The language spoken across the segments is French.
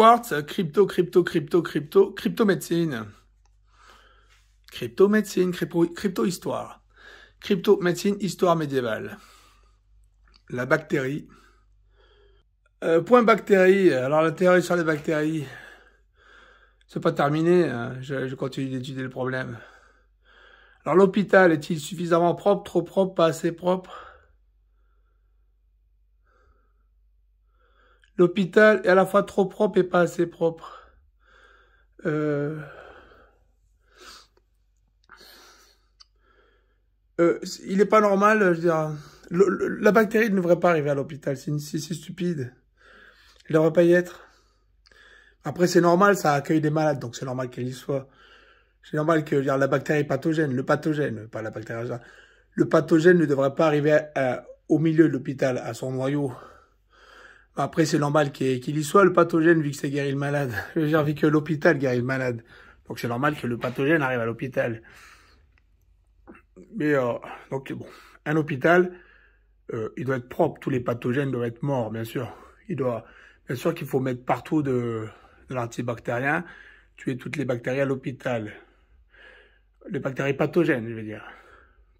Schwartz, crypto-médecine. Crypto-médecine, crypto-histoire. Crypto-médecine, histoire médiévale. La bactérie. Point bactérie. Alors, la théorie sur les bactéries, c'est pas terminé. Hein. Je continue d'étudier le problème. Alors, l'hôpital est-il suffisamment propre, trop propre, pas assez propre? L'hôpital est à la fois trop propre et pas assez propre. Il n'est pas normal, je veux dire, la bactérie ne devrait pas arriver à l'hôpital, c'est stupide. Elle ne devrait pas y être. Après, c'est normal, ça accueille des malades, donc c'est normal qu'elle y soit. C'est normal que la bactérie pathogène, le pathogène, pas la bactérie, le pathogène ne devrait pas arriver au milieu de l'hôpital, à son noyau. Après, c'est normal qu'il y soit, le pathogène, vu que ça guérit le malade. Je veux dire, vu que l'hôpital guérit le malade. Donc, c'est normal que le pathogène arrive à l'hôpital. Mais, donc, bon, un hôpital, il doit être propre. Tous les pathogènes doivent être morts, bien sûr. Bien sûr qu'il faut mettre partout de l'antibactérien, tuer toutes les bactéries à l'hôpital. Les bactéries pathogènes, je veux dire.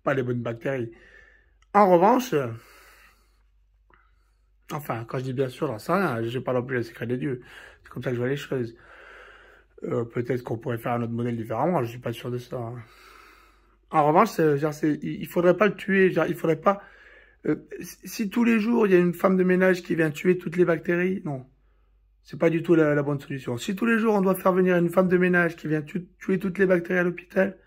Pas les bonnes bactéries. En revanche, enfin, quand je dis bien sûr, j'en sais rien, je parle plus le secret des dieux. C'est comme ça que je vois les choses. Peut-être qu'on pourrait faire un autre modèle différemment, je suis pas sûr de ça. Hein. En revanche, il faudrait pas le tuer, il faudrait pas... si tous les jours, il y a une femme de ménage qui vient tuer toutes les bactéries, non. C'est pas du tout la bonne solution. Si tous les jours, on doit faire venir une femme de ménage qui vient tuer toutes les bactéries à l'hôpital,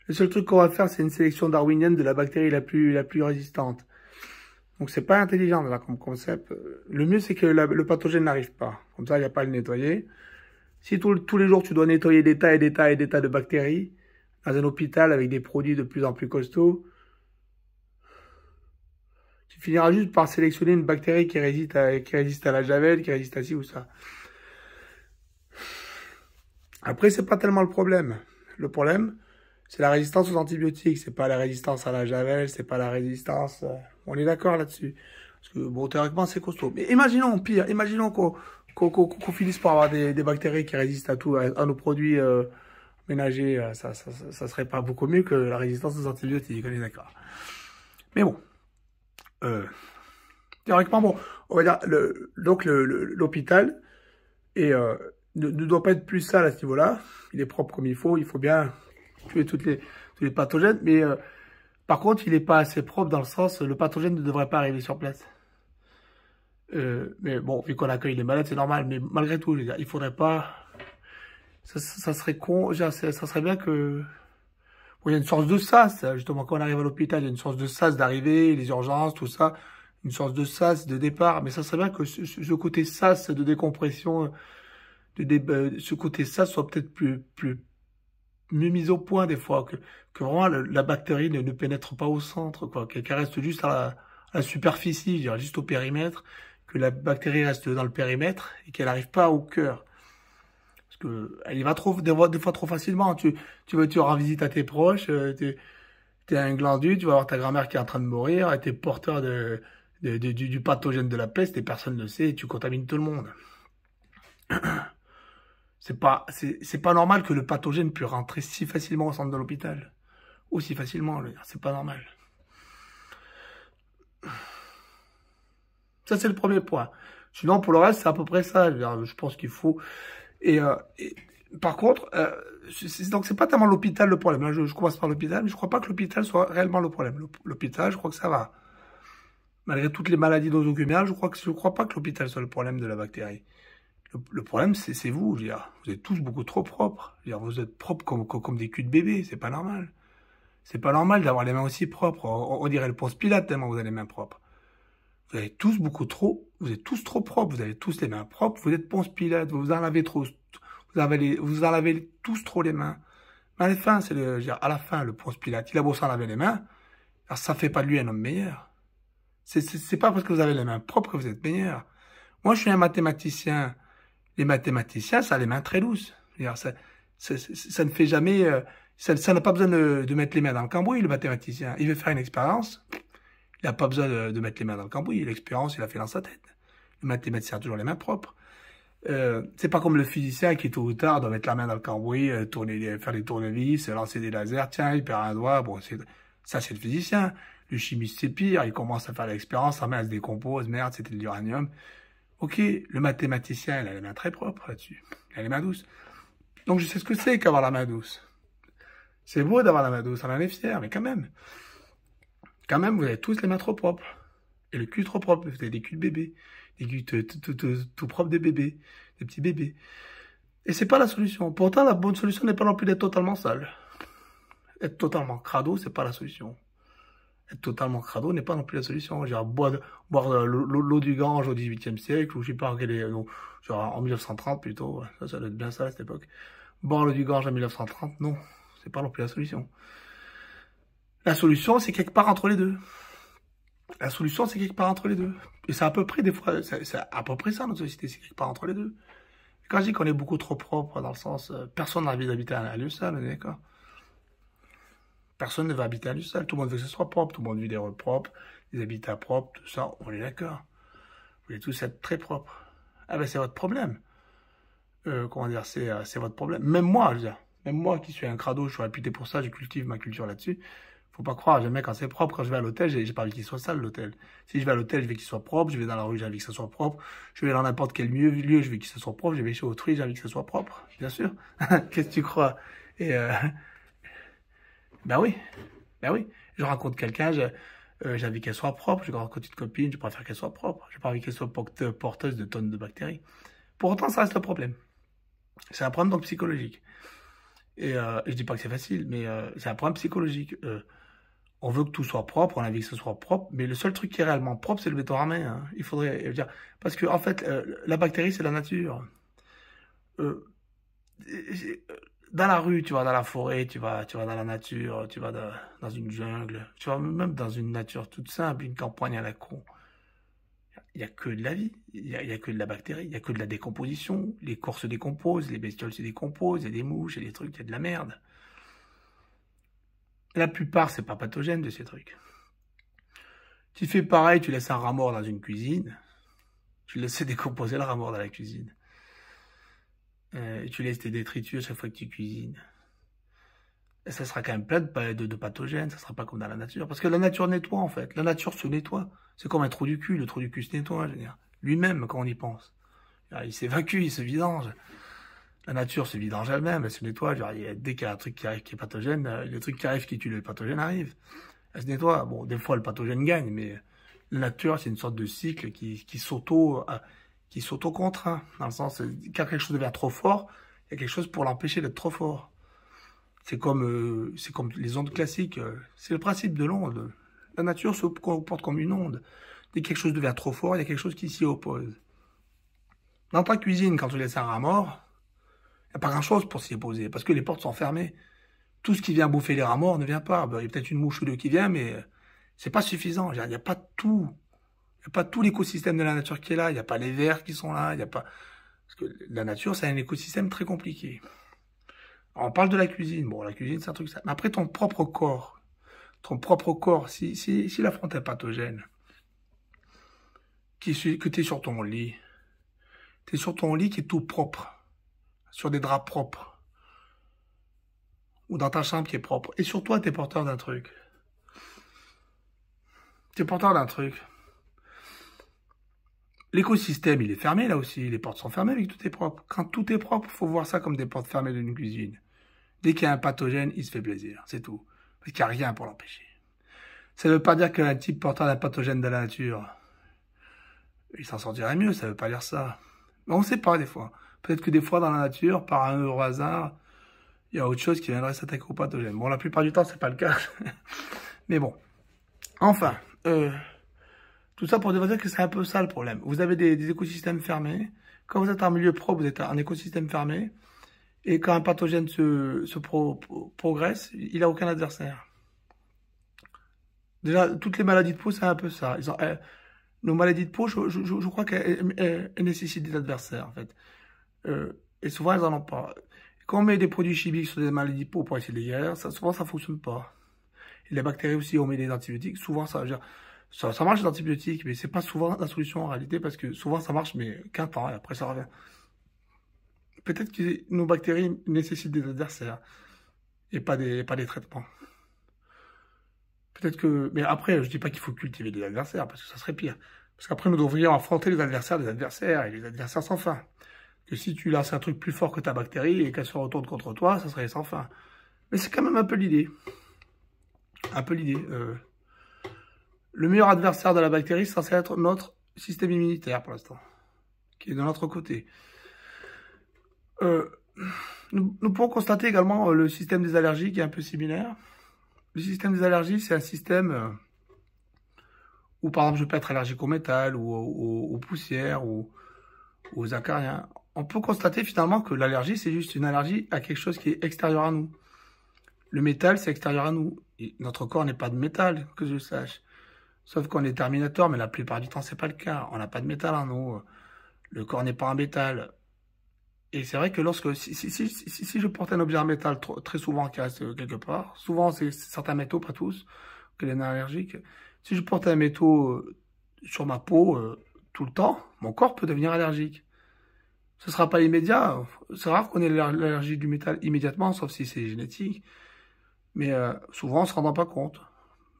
le seul truc qu'on va faire, c'est une sélection darwinienne de la bactérie la plus résistante. Donc, c'est pas intelligent, là, comme concept. Le mieux, c'est que le pathogène n'arrive pas. Comme ça, il n'y a pas à le nettoyer. Si tous les jours, tu dois nettoyer des tas et des tas et des tas de bactéries dans un hôpital avec des produits de plus en plus costauds, tu finiras juste par sélectionner une bactérie qui résiste à la javel, qui résiste à ci ou ça. Après, c'est pas tellement le problème. Le problème, c'est la résistance aux antibiotiques. C'est pas la résistance à la javel, c'est pas la résistance... on est d'accord là-dessus. Parce que, bon, théoriquement, c'est costaud. Mais imaginons, pire, imaginons qu'on finisse par avoir des bactéries qui résistent à tout, à nos produits ménagers. Ça serait pas beaucoup mieux que la résistance aux antibiotiques, on est d'accord. Mais bon. Théoriquement, bon, on va dire, l'hôpital ne doit pas être plus sale à ce niveau-là. Il est propre comme il faut bien tuer tous les pathogènes, mais par contre, il n'est pas assez propre dans le sens, le pathogène ne devrait pas arriver sur place. Mais bon, vu qu'on accueille les malades, c'est normal, mais malgré tout, je veux dire, il faudrait pas... Ça serait con, ça serait bien que... Bon, il y a une source de sas, justement, quand on arrive à l'hôpital, il y a une source de sas d'arrivée, les urgences, tout ça, une source de sas de départ, mais ça serait bien que ce côté sas de décompression, ce côté sas soit peut-être mieux mis au point des fois, que vraiment la bactérie ne pénètre pas au centre, quoi, qu'elle reste juste à la superficie, je dirais, juste au périmètre, que la bactérie reste dans le périmètre et qu'elle n'arrive pas au cœur. Parce que elle y va des fois trop facilement. Tu rends visite à tes proches, t'es un glandu, tu vas voir ta grand-mère qui est en train de mourir, et t'es porteur du pathogène de la peste et personne ne le sait, et tu contamines tout le monde. C'est pas normal que le pathogène puisse rentrer si facilement au centre de l'hôpital. Aussi facilement, c'est pas normal. Ça, c'est le premier point. Sinon, pour le reste, c'est à peu près ça. Je pense qu'il faut... Et par contre, donc c'est pas tellement l'hôpital le problème. Là, je commence par l'hôpital, mais je crois pas que l'hôpital soit réellement le problème. L'hôpital, je crois que ça va. Malgré toutes les maladies nosocomiales, je crois pas que l'hôpital soit le problème de la bactérie. Le problème, c'est vous. Je veux dire, vous êtes tous beaucoup trop propres. Je veux dire, vous êtes propres comme des culs de bébé. C'est pas normal. C'est pas normal d'avoir les mains aussi propres. On dirait le Ponce Pilate tellement vous avez les mains propres. Vous êtes tous vous êtes tous trop propres. Vous avez tous les mains propres. Vous êtes Ponce Pilate. Vous en lavez trop. Vous en lavez tous trop les mains. Mais à la fin, à la fin, le Ponce Pilate, il a beau s'en laver les mains. Alors ça fait pas de lui un homme meilleur. C'est pas parce que vous avez les mains propres que vous êtes meilleur. Moi, je suis un mathématicien. Les mathématiciens, ça a les mains très douces. Ça ne fait jamais... ça n'a pas besoin de mettre les mains dans le cambouis, le mathématicien. Il veut faire une expérience, il n'a pas besoin de mettre les mains dans le cambouis. L'expérience, il a fait dans sa tête. Le mathématicien a toujours les mains propres. C'est pas comme le physicien qui, tôt ou tard, doit mettre la main dans le cambouis, faire des tournevis, lancer des lasers, tiens, il perd un doigt, bon, ça, c'est le physicien. Le chimiste, c'est pire, il commence à faire l'expérience, sa main, elle se décompose, merde, c'était de l'uranium. Ok, le mathématicien, il a les mains très propres là-dessus. Il a les mains douces. Donc, je sais ce que c'est qu'avoir la main douce. C'est beau d'avoir la main douce, on en est fier, mais quand même. Quand même, vous avez tous les mains trop propres. Et le cul trop propre. Vous avez des culs de bébés. Des culs tout propres des bébés. Des petits bébés. Et c'est pas la solution. Pourtant, la bonne solution n'est pas non plus d'être totalement sale. Être totalement crado, c'est pas la solution. Être totalement crado n'est pas non plus la solution. Genre, boire l'eau du Gange au XVIIIe siècle, ou je sais pas quel est, non, genre en 1930 plutôt. Ça doit être bien ça à cette époque. Boire l'eau du Gange en 1930, non. C'est pas non plus la solution. La solution, c'est quelque part entre les deux. La solution, c'est quelque part entre les deux. Et c'est à peu près, des fois, c'est à peu près ça, notre société, c'est quelque part entre les deux. Et quand je dis qu'on est beaucoup trop propre, dans le sens, personne n'a envie d'habiter un lieu sale, on est d'accord? Personne ne veut habiter un lieu sale, tout le monde veut que ce soit propre, tout le monde veut des rues propres, des habitats propres, tout ça, on est d'accord. Vous voulez tous être très propres. Ah ben, c'est votre problème. Comment dire, c'est votre problème. Même moi, je veux dire, même moi qui suis un crado, je suis réputé pour ça, je cultive ma culture là-dessus. Faut pas croire, j'aime bien quand c'est propre. Quand je vais à l'hôtel, j'ai pas envie qu'il soit sale, l'hôtel. Si je vais à l'hôtel, je veux qu'il soit propre. Je vais dans la rue, j'ai envie que ça soit propre. Je vais dans n'importe quel lieu, je veux que ça soit propre. Je vais chez autrui, j'ai envie que ça soit propre. Bien sûr. Qu'est-ce que tu crois? Et ben oui. Ben oui. Je rencontre quelqu'un, j'ai envie qu'elle soit propre. Je rencontre une copine, je préfère qu'elle soit propre. J'ai pas envie qu'elle soit porteuse de tonnes de bactéries. Pour autant, ça reste le problème. C'est un problème donc psychologique. Et je dis pas que c'est facile, mais c'est un problème psychologique. On veut que tout soit propre, on a envie que ce soit propre, mais le seul truc qui est réellement propre, c'est le béton armé. Hein. Il faudrait dire, parce que en fait, la bactérie, c'est la nature. Euh, dans la rue, tu vas dans la forêt, tu vas dans la nature, tu vas dans une jungle, tu vas même dans une nature toute simple, une campagne à la con. Il n'y a que de la vie, il y a que de la bactérie, il n'y a que de la décomposition. Les corps se décomposent, les bestioles se décomposent, il y a des mouches, il y a des trucs, il y a de la merde. La plupart, c'est pas pathogène de ces trucs. Tu fais pareil, tu laisses un rat mort dans une cuisine, tu laisses décomposer le rat mort dans la cuisine. Et tu laisses tes détritus chaque fois que tu cuisines. Et ça sera quand même plein de pathogènes, ça sera pas comme dans la nature. Parce que la nature nettoie, en fait. La nature se nettoie. C'est comme un trou du cul, le trou du cul se nettoie, je veux dire. Lui-même, quand on y pense. Il s'évacue, il se vidange. La nature se vidange elle-même, elle se nettoie. Dès qu'il y a un truc qui arrive qui est pathogène, le truc qui arrive qui tue le pathogène arrive. Elle se nettoie. Bon, des fois, le pathogène gagne, mais la nature, c'est une sorte de cycle qui s'auto-contraint. Dans le sens, quand quelque chose devient trop fort, il y a quelque chose pour l'empêcher d'être trop fort. C'est comme les ondes classiques. C'est le principe de l'onde. La nature se comporte comme une onde. Dès que quelque chose devient trop fort, il y a quelque chose qui s'y oppose. Dans ta cuisine, quand tu laisses un rat mort, il n'y a pas grand-chose pour s'y opposer, parce que les portes sont fermées. Tout ce qui vient bouffer les rats morts ne vient pas. Il y a peut-être une mouche ou deux qui vient, mais c'est pas suffisant. Il n'y a pas tout. Il n'y a pas tout l'écosystème de la nature qui est là. Il n'y a pas les vers qui sont là. Il y a pas... Parce que la nature, c'est un écosystème très compliqué. Alors, on parle de la cuisine. Bon, la cuisine, c'est un truc ça. Mais après, ton propre corps, si la fronte est pathogène, que tu es sur ton lit, tu es sur ton lit qui est tout propre, sur des draps propres, ou dans ta chambre qui est propre, et sur toi, tu es porteur d'un truc. Tu es porteur d'un truc. L'écosystème, il est fermé là aussi. Les portes sont fermées mais tout est propre. Quand tout est propre, il faut voir ça comme des portes fermées d'une cuisine. Dès qu'il y a un pathogène, il se fait plaisir. C'est tout. Parce qu'il n'y a rien pour l'empêcher. Ça ne veut pas dire qu'un type porteur d'un pathogène de la nature, il s'en sortirait mieux. Ça ne veut pas dire ça. Mais on ne sait pas des fois. Peut-être que des fois, dans la nature, par un heureux hasard, il y a autre chose qui viendrait s'attaquer au pathogène. Bon, la plupart du temps, c'est pas le cas. Mais bon. Enfin, tout ça pour dire que c'est un peu ça le problème. Vous avez des écosystèmes fermés. Quand vous êtes en milieu propre, vous êtes en écosystème fermé. Et quand un pathogène progresse, il n'a aucun adversaire. Déjà, toutes les maladies de peau, c'est un peu ça. Nos maladies de peau, je crois qu'elles nécessitent des adversaires, en fait. Et souvent, elles n'en ont pas. Quand on met des produits chimiques sur des maladies de peau pour essayer de les guérir, souvent, ça ne fonctionne pas. Et les bactéries aussi, on met des antibiotiques. Souvent, ça marche les antibiotiques, mais c'est pas souvent la solution en réalité, parce que souvent, ça marche, mais qu'un temps, et après, ça revient. peut-être que nos bactéries nécessitent des adversaires et pas des traitements. Peut-être que... Mais après, je dis pas qu'il faut cultiver des adversaires, parce que ça serait pire. Parce qu'après, nous devrions affronter les adversaires des adversaires, et les adversaires sans fin. Que si tu lances un truc plus fort que ta bactérie, et qu'elle se retourne contre toi, ça serait sans fin. Mais c'est quand même un peu l'idée. Un peu l'idée. Le meilleur adversaire de la bactérie, c'est censé être notre système immunitaire, pour l'instant. Qui est de notre côté. Nous pouvons constater également le système des allergies qui est un peu similaire. Le système des allergies, c'est un système où, par exemple, je peux être allergique au métal, ou aux poussières, ou aux acariens. On peut constater finalement que l'allergie, c'est juste une allergie à quelque chose qui est extérieur à nous. Le métal, c'est extérieur à nous. Et notre corps n'est pas de métal, que je sache. Sauf qu'on est Terminator, mais la plupart du temps, c'est pas le cas. On n'a pas de métal en nous. Le corps n'est pas un métal. Et c'est vrai que si je porte un objet en métal très souvent qui reste quelque part, souvent c'est certains métaux, pas tous, que les allergiques. Si je porte un métaux sur ma peau tout le temps, mon corps peut devenir allergique. Ce ne sera pas immédiat. C'est rare qu'on ait l'allergie du métal immédiatement, sauf si c'est génétique. Mais souvent, on ne se rend pas compte.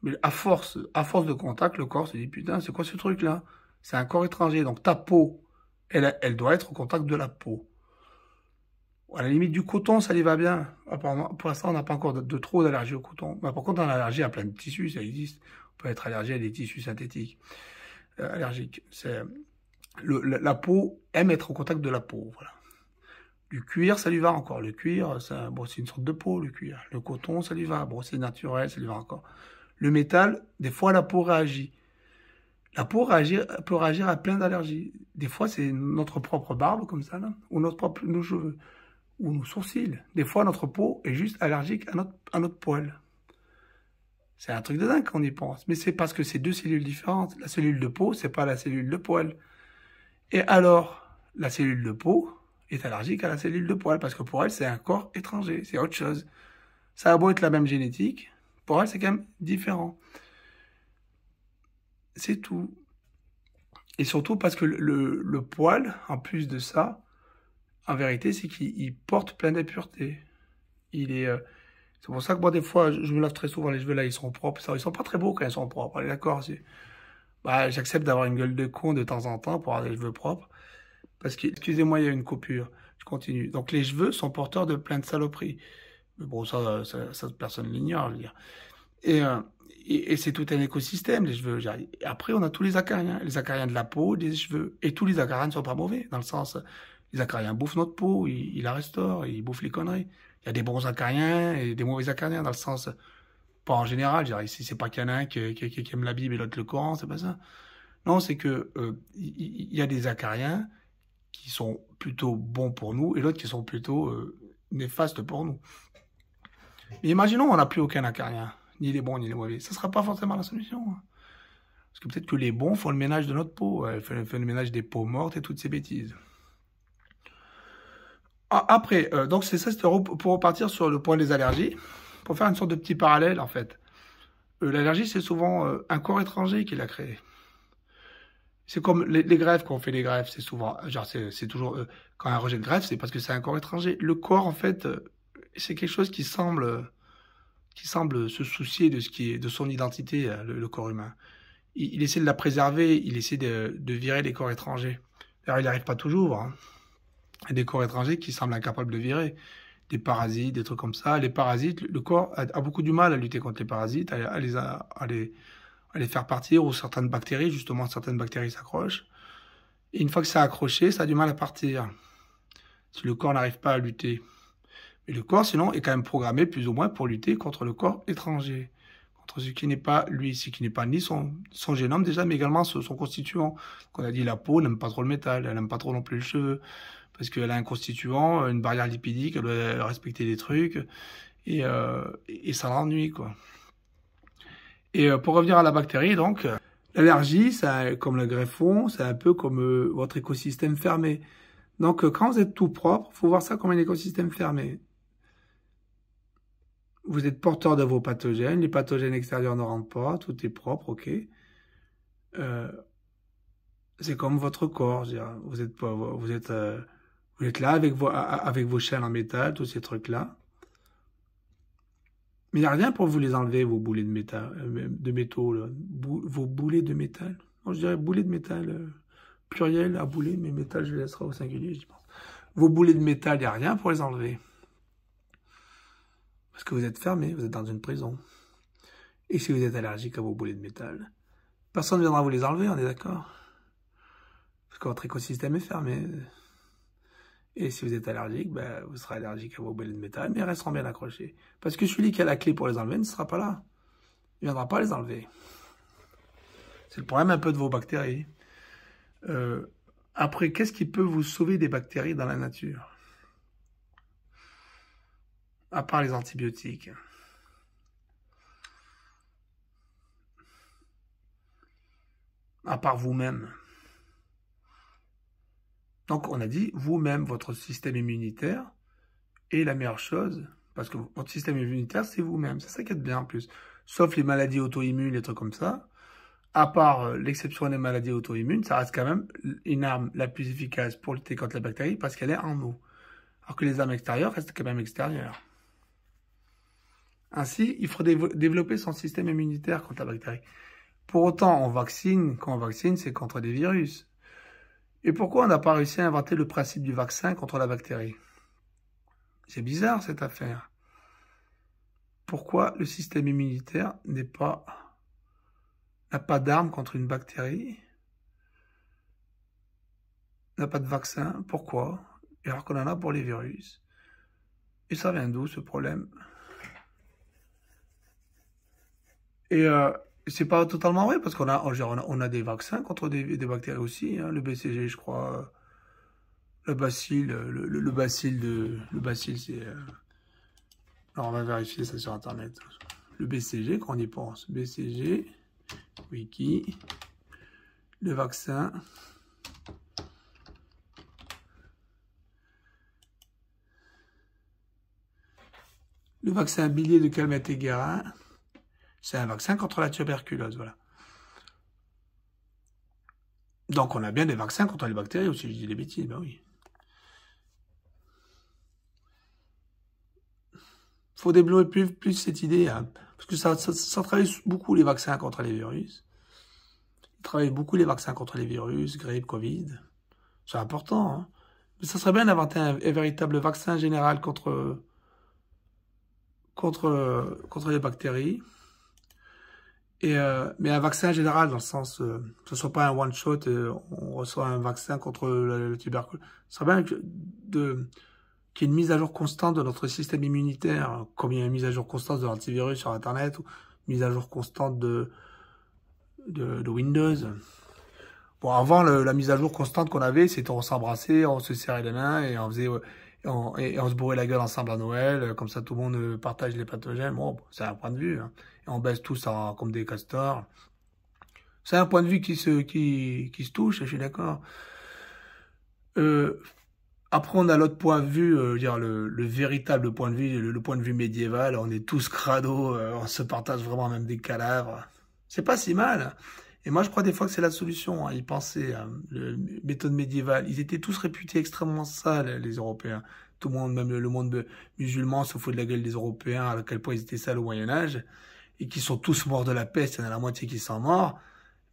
Mais à force de contact, le corps se dit, putain, c'est quoi ce truc-là? C'est un corps étranger. Donc ta peau, elle doit être au contact de la peau. À la limite du coton, ça lui va bien. Apparemment, pour l'instant, on n'a pas encore de trop d'allergie au coton. Mais par contre, on a allergie à plein de tissus, ça existe. On peut être allergique à des tissus synthétiques. Allergiques. La peau aime être au contact de la peau, voilà. Du cuir, ça lui va encore. Le cuir, bon, c'est une sorte de peau, le cuir. Le coton, ça lui va. Bon, c'est naturel, ça lui va encore. Le métal, des fois, la peau réagit. La peau peut réagir à plein d'allergies. Des fois, c'est notre propre barbe, comme ça, là, ou nos cheveux, ou nos sourcils. Des fois, notre peau est juste allergique à notre poil. C'est un truc de dingue quand on y pense. Mais c'est parce que c'est deux cellules différentes. La cellule de peau, c'est pas la cellule de poil. Et alors, la cellule de peau est allergique à la cellule de poil, parce que pour elle, c'est un corps étranger, c'est autre chose. Ça a beau être la même génétique, pour elle, c'est quand même différent. C'est tout. Et surtout parce que le poil, en plus de ça, en vérité, c'est qu'il porte plein d'impuretés. C'est pour ça que moi, des fois, je me lave très souvent les cheveux, là, ils sont propres. Ils sont pas très beaux quand ils sont propres, d'accord. Bah, j'accepte d'avoir une gueule de con de temps en temps pour avoir des cheveux propres. Parce que, excusez-moi, il y a une coupure. Je continue. Donc, les cheveux sont porteurs de plein de saloperies. Mais bon, ça personne l'ignore, je veux dire. Et c'est tout un écosystème, les cheveux. Et après, on a tous les acariens. Les acariens de la peau, des cheveux. Et tous les acariens ne sont pas mauvais, dans le sens, les acariens bouffent notre peau, ils la restaurent, ils bouffent les conneries. Il y a des bons acariens et des mauvais acariens, dans le sens, pas en général, je dirais, ici, c'est pas qu'il y en a un qui aime la Bible et l'autre le Coran, c'est pas ça. Non, c'est que il y a des acariens qui sont plutôt bons pour nous et d'autres qui sont plutôt néfastes pour nous. Mais imaginons on n'a plus aucun acarien, ni les bons ni les mauvais. Ça ne sera pas forcément la solution. Hein. Parce que peut-être que les bons font le ménage de notre peau, font le ménage des peaux mortes et toutes ces bêtises. Après, donc c'est ça, c'était pour repartir sur le point des allergies, pour faire une sorte de petit parallèle en fait. L'allergie, c'est souvent un corps étranger qui l'a créé. C'est comme les greffes, quand on fait les greffes, c'est souvent, genre c'est toujours, quand un rejet de greffe, c'est parce que c'est un corps étranger. Le corps, en fait, c'est quelque chose qui semble se soucier de son identité, le corps humain. Il essaie de la préserver, il essaie de virer les corps étrangers. D'ailleurs, il n'y arrive pas toujours, hein. Il y a des corps étrangers qui semblent incapables de virer. Des parasites, des trucs comme ça. Les parasites, le corps a beaucoup du mal à lutter contre les parasites, à les faire partir, ou certaines bactéries, justement, certaines bactéries s'accrochent. Et une fois que ça a accroché, ça a du mal à partir. Si le corps n'arrive pas à lutter. Mais le corps, sinon, est quand même programmé, plus ou moins, pour lutter contre le corps étranger. Contre ce qui n'est pas lui, ce qui n'est pas ni son génome, déjà, mais également son constituant. Donc, on a dit, la peau n'aime pas trop le métal, elle n'aime pas trop non plus le cheveu. Parce qu'elle a un constituant, une barrière lipidique, elle doit respecter des trucs. Et ça l'ennuie, quoi. Et pour revenir à la bactérie, donc, l'allergie, comme le greffon, c'est un peu comme votre écosystème fermé. Donc, quand vous êtes tout propre, il faut voir ça comme un écosystème fermé. Vous êtes porteur de vos pathogènes, les pathogènes extérieurs ne rentrent pas, tout est propre, ok. C'est comme votre corps, je veux dire. Vous êtes là avec vos chaînes en métal, tous ces trucs-là. Mais il n'y a rien pour vous les enlever, vos boulets de métal, de métaux, là. Vos boulets de métal. Moi, je dirais boulets de métal, pluriel à boulets, mais métal, je le laisserai au singulier, je pense. Vos boulets de métal, il n'y a rien pour les enlever. Parce que vous êtes fermé, vous êtes dans une prison. Et si vous êtes allergique à vos boulets de métal, personne ne viendra vous les enlever, on est d'accord? Parce que votre écosystème est fermé. Et si vous êtes allergique, ben, vous serez allergique à vos boulets de métal, mais ils resteront bien accrochés. Parce que celui qui a la clé pour les enlever ne sera pas là. Il ne viendra pas les enlever. C'est le problème un peu de vos bactéries. Après, qu'est-ce qui peut vous sauver des bactéries dans la nature? À part les antibiotiques. À part vous-même. Donc, on a dit, vous-même, votre système immunitaire est la meilleure chose, parce que votre système immunitaire, c'est vous-même. C'est ça qui est bien en plus. Sauf les maladies auto-immunes, les trucs comme ça. À part l'exception des maladies auto-immunes, ça reste quand même une arme la plus efficace pour lutter contre la bactérie, parce qu'elle est en nous. Alors que les armes extérieures restent quand même extérieures. Ainsi, il faut développer son système immunitaire contre la bactérie. Pour autant, quand on vaccine, c'est contre des virus. Et pourquoi on n'a pas réussi à inventer le principe du vaccin contre la bactérie? C'est bizarre cette affaire. Pourquoi le système immunitaire n'a pas d'arme contre une bactérie? N'a pas de vaccin? Pourquoi? Alors qu'on en a pour les virus. Et ça vient d'où ce problème? Et c'est pas totalement vrai, parce qu'on a des vaccins contre des bactéries aussi, hein, le BCG, je crois, le bacille, le bacille, c'est... alors, on va vérifier ça sur Internet. Le BCG, quand on y pense. BCG, Wiki, le vaccin. Le vaccin bilier de Calmette et Guérin. C'est un vaccin contre la tuberculose, voilà. Donc, on a bien des vaccins contre les bactéries aussi, je dis des bêtises, ben oui. Il faut développer plus cette idée, hein, parce que ça travaille beaucoup les vaccins contre les virus. Ils travaillent beaucoup les vaccins contre les virus, grippe, Covid. C'est important, hein. Mais ça serait bien d'inventer un véritable vaccin général contre les bactéries. Mais un vaccin général, dans le sens, que ce ne soit pas un one-shot, on reçoit un vaccin contre le tuberculose. Ce serait bien qu'il y ait une mise à jour constante de notre système immunitaire, comme il y a une mise à jour constante de l'antivirus sur Internet, ou une mise à jour constante de Windows. Bon, avant, la mise à jour constante qu'on avait, c'était on s'embrassait, on se serrait les mains, et on faisait... et on se bourrait la gueule ensemble à Noël, comme ça tout le monde partage les pathogènes. Bon, c'est un point de vue, hein. Et on baisse tous comme des castors. C'est un point de vue qui se touche, je suis d'accord. Après, on a l'autre point de vue, dire le véritable point de vue, le point de vue médiéval. On est tous crado, on se partage vraiment même des cadavres. C'est pas si mal, hein. Et moi, je crois des fois que c'est la solution, hein, y penser, hein, méthode médiévale. Ils étaient tous réputés extrêmement sales, les Européens. Tout le monde, même le monde musulman, se fout de la gueule des Européens, à quel point ils étaient sales au Moyen-Âge, et qui sont tous morts de la peste. Il y en a la moitié qui sont morts.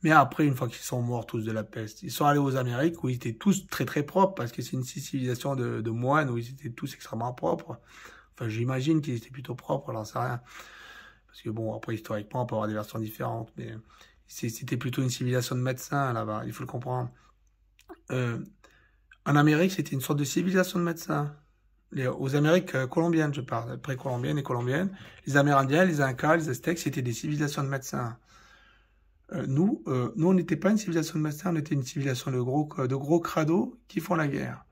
Mais après, une fois qu'ils sont morts tous de la peste, ils sont allés aux Amériques où ils étaient tous très très propres, parce que c'est une civilisation de moines où ils étaient tous extrêmement propres. Enfin, j'imagine qu'ils étaient plutôt propres, j'en sais rien. Parce que bon, après, historiquement, on peut avoir des versions différentes, mais c'était plutôt une civilisation de médecins là-bas, il faut le comprendre. En Amérique, c'était une sorte de civilisation de médecins. Aux Amériques colombiennes, je parle, précolombiennes et colombiennes, les Amérindiens, les Incas, les Aztèques, c'était des civilisations de médecins. Nous, on n'était pas une civilisation de médecins, on était une civilisation de gros crados qui font la guerre.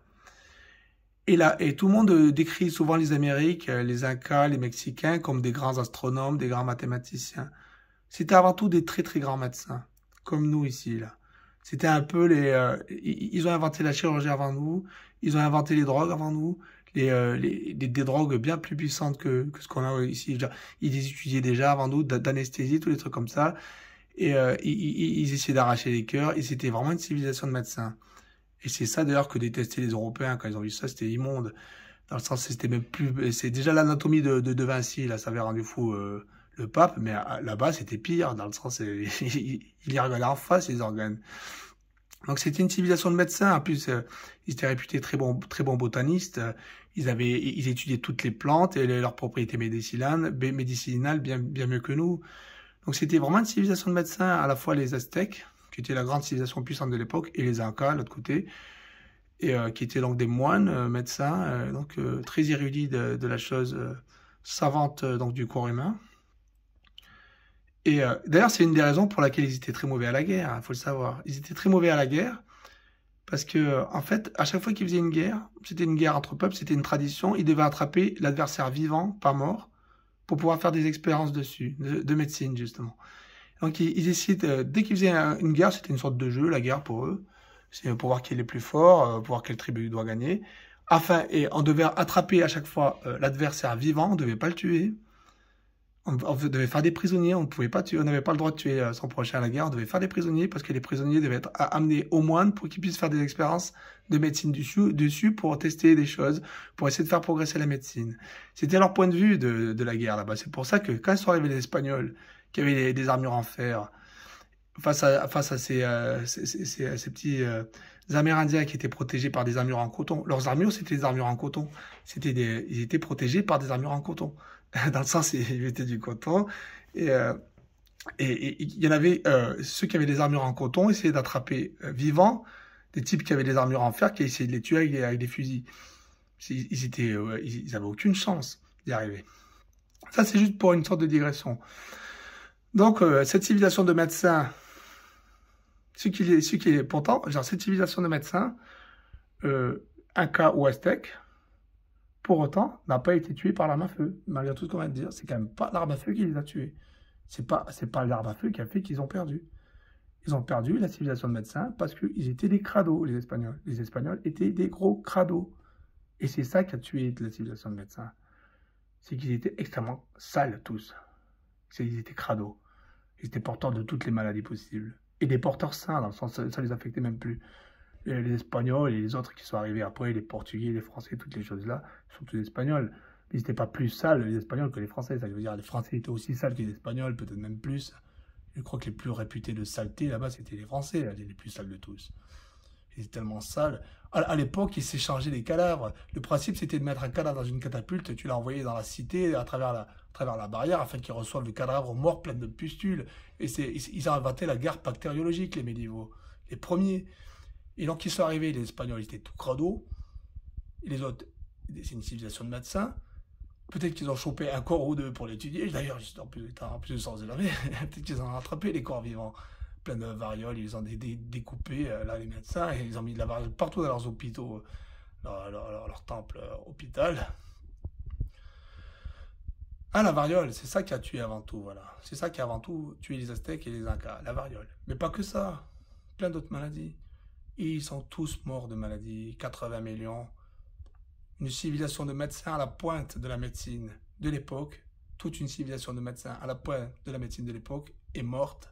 Et tout le monde décrit souvent les Amériques, les Incas, les Mexicains, comme des grands astronomes, des grands mathématiciens. C'était avant tout des très très grands médecins, comme nous ici, là. C'était un peu ils ont inventé la chirurgie avant nous, ils ont inventé les drogues avant nous, des drogues bien plus puissantes que ce qu'on a ici. Ils les étudiaient déjà avant nous, d'anesthésie, tous les trucs comme ça. Et ils essayaient d'arracher les cœurs, et c'était vraiment une civilisation de médecins. Et c'est ça d'ailleurs que détestaient les Européens quand ils ont vu ça, c'était immonde. Dans le sens, c'était même plus, c'est déjà l'anatomie de Vinci, là, ça avait rendu fou le pape, mais là-bas, c'était pire, dans le sens, il y regardait en face, les organes. Donc, c'était une civilisation de médecins. En plus, ils étaient réputés très bons botanistes. Ils étudiaient toutes les plantes et leurs propriétés médicinales bien mieux que nous. Donc, c'était vraiment une civilisation de médecins, à la fois les Aztèques, qui étaient la grande civilisation puissante de l'époque, et les Incas, de l'autre côté, et qui étaient donc des moines, médecins, donc très érudits de la chose savante donc du corps humain. Et d'ailleurs, c'est une des raisons pour laquelle ils étaient très mauvais à la guerre, il faut le savoir. Ils étaient très mauvais à la guerre parce que, en fait, à chaque fois qu'ils faisaient une guerre, c'était une guerre entre peuples, c'était une tradition, ils devaient attraper l'adversaire vivant, pas mort, pour pouvoir faire des expériences dessus, de médecine justement. Donc ils essayaient, dès qu'ils faisaient une guerre, c'était une sorte de jeu, la guerre pour eux. C'est pour voir qui est le plus fort, pour voir quelle tribu doit gagner. Et on devait attraper à chaque fois l'adversaire vivant, on ne devait pas le tuer. On devait faire des prisonniers, on ne pouvait pas tuer, on n'avait pas le droit de tuer son prochain à la guerre, on devait faire des prisonniers parce que les prisonniers devaient être amenés aux moines pour qu'ils puissent faire des expériences de médecine dessus pour tester des choses, pour essayer de faire progresser la médecine. C'était leur point de vue de la guerre là-bas. C'est pour ça que quand sont arrivés les Espagnols, qui avaient des armures en fer, face à ces petits Amérindiens qui étaient protégés par des armures en coton. Leurs armures, c'était des armures en coton. Ils étaient protégés par des armures en coton. Dans le sens, ils mettaient du coton. Et il y en avait, ceux qui avaient des armures en coton essayaient d'attraper vivants des types qui avaient des armures en fer, qui essayaient de les tuer avec des fusils. Ils avaient aucune chance d'y arriver. Ça, c'est juste pour une sorte de digression. Donc, cette civilisation de médecins, pourtant, genre, cette civilisation de médecins, Inca ou Aztèque, pour autant, n'a pas été tuée par l'arme à feu. Malgré tout ce qu'on vient de dire, c'est quand même pas l'arme à feu qui les a tués. C'est pas l'arme à feu qui a fait qu'ils ont perdu. Ils ont perdu la civilisation de médecins parce qu'ils étaient des crados, les Espagnols. Les Espagnols étaient des gros crados. Et c'est ça qui a tué la civilisation de médecins. C'est qu'ils étaient extrêmement sales, tous. Ils étaient crados. Ils étaient porteurs de toutes les maladies possibles. Et des porteurs sains, dans le sens ça les affectait même plus. Les Espagnols et les autres qui sont arrivés après, les Portugais, les Français, toutes les choses-là, surtout les Espagnols. Ils n'étaient pas plus sales, les Espagnols, que les Français. Ça veut dire les Français étaient aussi sales que les Espagnols, peut-être même plus. Je crois que les plus réputés de saleté, là-bas, c'était les Français, les plus sales de tous. Ils étaient tellement sales. À l'époque, ils s'échangeaient les cadavres. Le principe, c'était de mettre un cadavre dans une catapulte, tu l'as envoyé dans la cité, à travers la barrière, afin qu'ils reçoivent le cadavre mort plein de pustules. Et ils ont inventé la guerre bactériologique, les médiévaux. Les premiers. Et donc, ils sont arrivés, les Espagnols, ils étaient tout crado. Et les autres, c'est une civilisation de médecins. Peut-être qu'ils ont chopé un corps ou deux pour l'étudier. D'ailleurs, en plus de s'en laver, peut-être qu'ils ont rattrapé les corps vivants. Plein de varioles, ils les ont découpés, là, les médecins, et ils ont mis de la variole partout dans leurs hôpitaux, leur temple hôpital. Ah, la variole, c'est ça qui a tué avant tout, voilà. C'est ça qui a avant tout tué les Aztèques et les Incas, la variole. Mais pas que ça, plein d'autres maladies. Et ils sont tous morts de maladies, 80 millions. Une civilisation de médecins à la pointe de la médecine de l'époque, toute une civilisation de médecins à la pointe de la médecine de l'époque est morte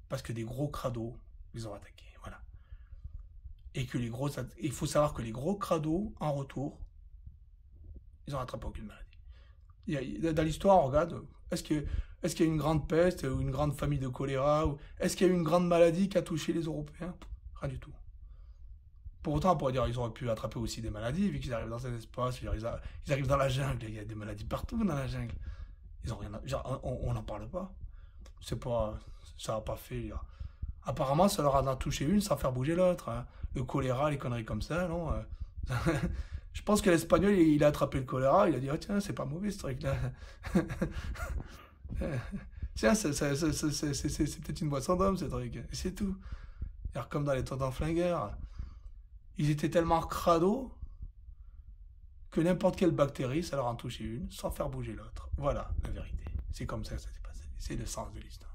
parce que des gros crados les ont attaqués, voilà. Et que il faut savoir que les gros crados, en retour, ils n'ont attrapé aucune maladie. Dans l'histoire, on regarde, est-ce qu'il y a une grande peste ou une grande famille de choléra, ou est-ce qu'il y a eu une grande maladie qui a touché les Européens? Rien du tout. Pour autant, on pourrait dire qu'ils auraient pu attraper aussi des maladies, vu qu'ils arrivent dans un espace, ils arrivent dans la jungle, il y a des maladies partout dans la jungle. Ils ont rien on n'en parle pas. Ça n'a pas fait. Apparemment, ça leur en a touché une sans faire bouger l'autre. Hein. Le choléra, les conneries comme ça, non. Je pense que l'Espagnol, il a attrapé le choléra, il a dit, oh, tiens, c'est pas mauvais ce truc-là. Tiens, c'est peut-être une boisson d'homme, ce truc. Et c'est tout. Alors, comme dans les tontons flingueurs, ils étaient tellement crado que n'importe quelle bactérie, ça leur en touchait une, sans faire bouger l'autre. Voilà la vérité. C'est comme ça que ça s'est passé. C'est le sens de l'histoire.